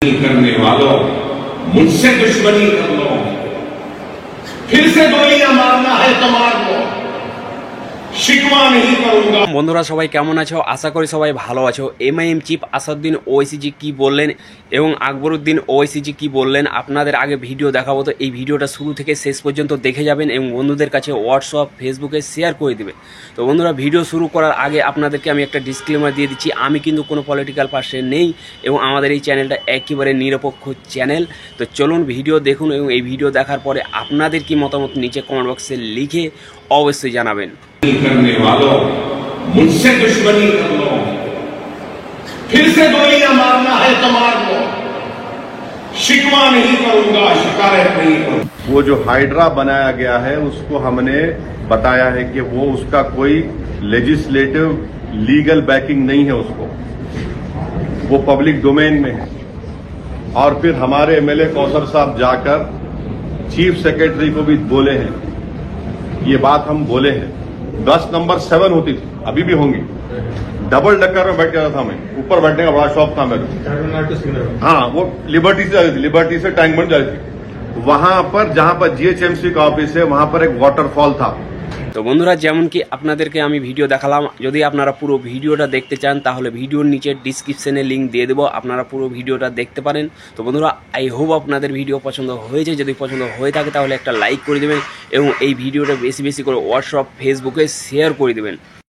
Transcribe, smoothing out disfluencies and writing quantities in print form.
करने वालों, मुझसे दुश्मनी कर लो, फिर से गोलियां मारना है तो मार लो, शिकवा नहीं करूंगा। বন্ধুরা সবাই কেমন আছো? আশা করি সবাই ভালো আছো। এমআইএম চিফ আসাদুদ্দিন ওয়াইসিজি কি বললেন এবং আকবরউদ্দিন ওয়াইসিজি কি বললেন আপনাদের আগে ভিডিও দেখাবো, তো এই ভিডিওটা শুরু থেকে শেষ পর্যন্ত দেখে যাবেন এবং বন্ধুদের কাছে হোয়াটসঅ্যাপ ফেসবুকে শেয়ার করে দেবে। তো বন্ধুরা ভিডিও শুরু করার আগে আপনাদেরকে আমি একটা ডিসক্লেমার দিয়ে দিচ্ছি, আমি কিন্তু কোনো পলিটিক্যাল পার্টি নেই এবং আমাদের এই চ্যানেলটা একেবারে নিরপেক্ষ চ্যানেল। তো চলুন ভিডিও দেখুন এবং এই ভিডিও দেখার পরে আপনাদের কি মতামত নিচে কমেন্ট বক্সে লিখে অবশ্যই জানাবেন। करने वालों, मुझसे दुश्मनी कर लो, फिर से गोलियां मारना है तो मार लो, शिकवा नहीं करूंगा, शिकायत नहीं करूंगा। वो जो हाइड्रा बनाया गया है उसको हमने बताया है कि वो उसका कोई लेजिस्लेटिव लीगल बैकिंग नहीं है, उसको वो पब्लिक डोमेन में है। और फिर हमारे एमएलए कौसर साहब जाकर चीफ सेक्रेटरी को भी बोले हैं, ये बात हम बोले हैं। बस नंबर 7 होती थी, अभी भी होंगी, डबल डक्कर में बैठ जाता था मैं, ऊपर बैठने का बड़ा शौक था मेरे। हाँ, वो लिबर्टी से जाती थी, लिबर्टी से टैंक बन जाती थी। वहां पर जहां पर जीएचएमसी का ऑफिस है वहां पर एक वाटरफॉल था। তো বন্ধুরা যেমন কি আপনাদেরকে আমি ভিডিও দেখালাম, যদি আপনারা পুরো ভিডিওটা দেখতে চান তাহলে ভিডিওর নিচে ডিসক্রিপশনে লিঙ্ক দিয়ে দেবো, আপনারা পুরো ভিডিওটা দেখতে পারেন। তো বন্ধুরা আই হোপ আপনাদের ভিডিও পছন্দ হয়েছে, যদি পছন্দ হয়ে থাকে তাহলে একটা লাইক করে দেবেন এবং এই ভিডিওটা বেশি বেশি করে হোয়াটসঅ্যাপ ফেসবুকে শেয়ার করে দেবেন।